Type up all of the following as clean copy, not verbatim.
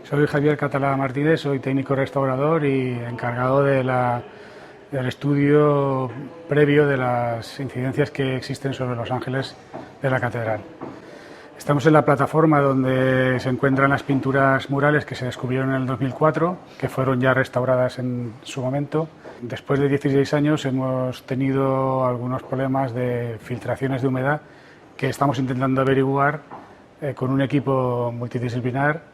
Soy Javier Catalá Martínez, soy técnico restaurador y encargado del estudio previo de las incidencias que existen sobre los ángeles de la catedral. Estamos en la plataforma donde se encuentran las pinturas murales que se descubrieron en el 2004, que fueron ya restauradas en su momento. Después de 16 años hemos tenido algunos problemas de filtraciones de humedad que estamos intentando averiguar con un equipo multidisciplinar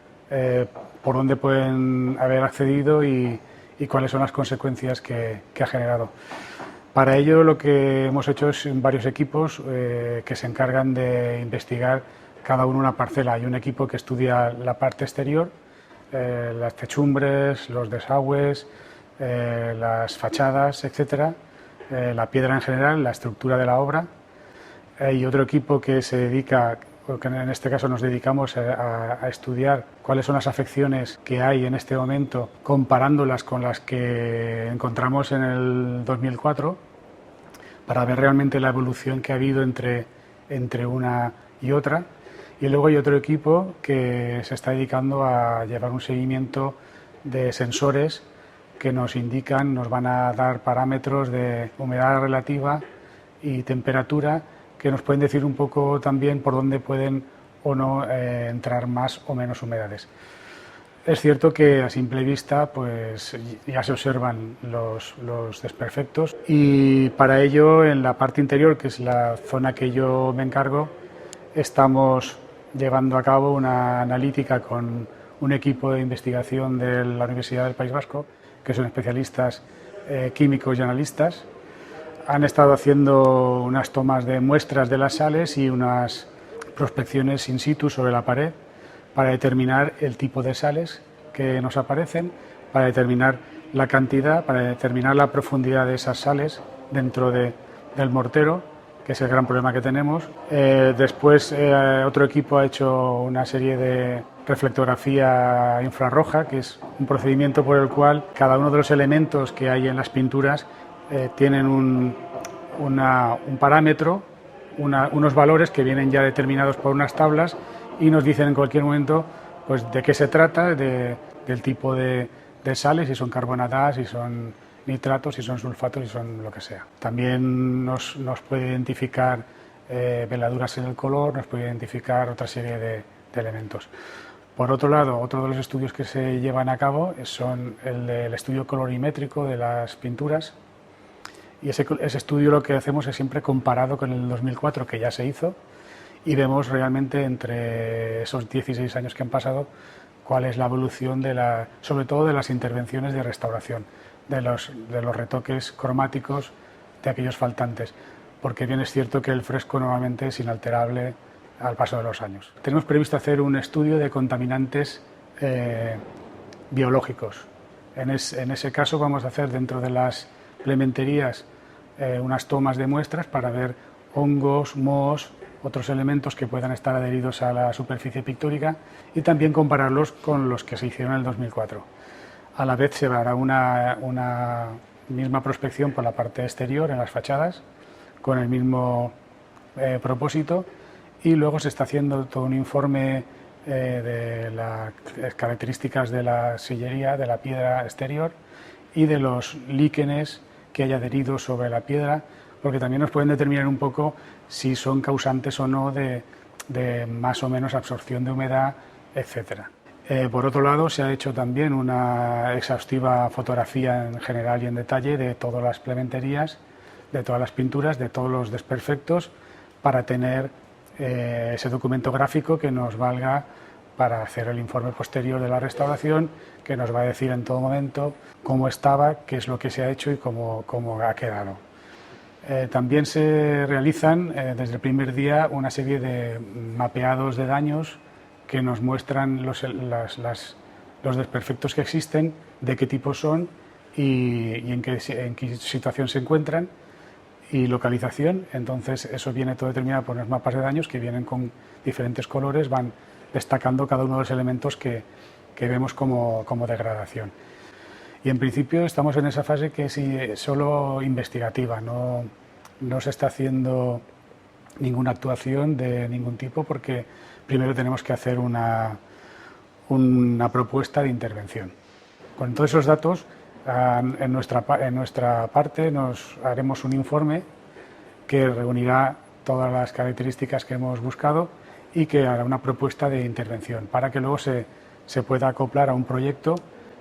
por dónde pueden haber accedido y cuáles son las consecuencias que ha generado. Para ello lo que hemos hecho es varios equipos que se encargan de investigar cada uno una parcela. Hay un equipo que estudia la parte exterior, las techumbres, los desagües, las fachadas, etcétera, la piedra en general, la estructura de la obra. Hay otro equipo que se dedica, que en este caso nos dedicamos a estudiar cuáles son las afecciones que hay en este momento, comparándolas con las que encontramos en el 2004, para ver realmente la evolución que ha habido entre una y otra. Y luego hay otro equipo que se está dedicando a llevar un seguimiento de sensores que nos indican, nos van a dar parámetros de humedad relativa y temperatura que nos pueden decir un poco también por dónde pueden o no entrar más o menos humedades. Es cierto que a simple vista pues ya se observan los desperfectos y para ello en la parte interior, que es la zona que yo me encargo, estamos llevando a cabo una analítica con un equipo de investigación de la Universidad del País Vasco, que son especialistas químicos y analistas. Han estado haciendo unas tomas de muestras de las sales y unas prospecciones in situ sobre la pared para determinar el tipo de sales que nos aparecen, para determinar la cantidad, para determinar la profundidad de esas sales dentro del mortero, que es el gran problema que tenemos. Después otro equipo ha hecho una serie de reflectografía infrarroja, que es un procedimiento por el cual cada uno de los elementos que hay en las pinturas tienen un parámetro, unos valores que vienen ya determinados por unas tablas y nos dicen en cualquier momento pues, de qué se trata, del tipo de sales, si son carbonatadas, si son nitratos, si son sulfatos, si son lo que sea. También nos puede identificar veladuras en el color, nos puede identificar otra serie de elementos. Por otro lado, otro de los estudios que se llevan a cabo son el estudio colorimétrico de las pinturas. Y ese estudio lo que hacemos es siempre comparado con el 2004, que ya se hizo, y vemos realmente entre esos 16 años que han pasado cuál es la evolución, sobre todo de las intervenciones de restauración, de los retoques cromáticos de aquellos faltantes, porque bien es cierto que el fresco normalmente es inalterable al paso de los años. Tenemos previsto hacer un estudio de contaminantes biológicos. En ese caso vamos a hacer dentro de las plementerías unas tomas de muestras para ver hongos, mohos, otros elementos que puedan estar adheridos a la superficie pictórica y también compararlos con los que se hicieron en el 2004. A la vez se hará una misma prospección por la parte exterior en las fachadas con el mismo propósito y luego se está haciendo todo un informe de las características de la sillería, de la piedra exterior y de los líquenes que hay adheridos sobre la piedra, porque también nos pueden determinar un poco si son causantes o no de más o menos absorción de humedad, etcétera. Por otro lado, se ha hecho también una exhaustiva fotografía en general y en detalle de todas las plementerías, de todas las pinturas, de todos los desperfectos, para tener ese documento gráfico que nos valga para hacer el informe posterior de la restauración, que nos va a decir en todo momento cómo estaba, qué es lo que se ha hecho y cómo ha quedado. También se realizan desde el primer día una serie de mapeados de daños que nos muestran los desperfectos que existen, de qué tipo son y en qué situación se encuentran y localización. Entonces eso viene todo determinado por unos mapas de daños que vienen con diferentes colores, van destacando cada uno de los elementos que vemos como degradación. Y en principio estamos en esa fase que es solo investigativa, no se está haciendo ninguna actuación de ningún tipo porque primero tenemos que hacer una propuesta de intervención. Con todos esos datos, en nuestra parte nos haremos un informe que reunirá todas las características que hemos buscado y que hará una propuesta de intervención para que luego se pueda acoplar a un proyecto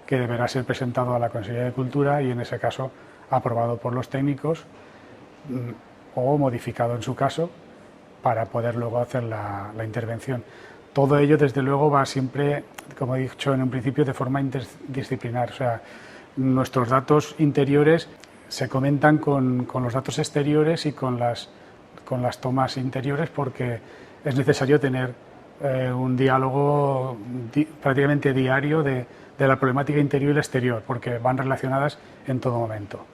que deberá ser presentado a la Consejería de Cultura y en ese caso aprobado por los técnicos o modificado en su caso para poder luego hacer la intervención. Todo ello, desde luego, va siempre, como he dicho en un principio, de forma interdisciplinar. O sea, nuestros datos interiores se comentan con los datos exteriores y con las tomas interiores porque es necesario tener un diálogo prácticamente diario de la problemática interior y la exterior porque van relacionadas en todo momento.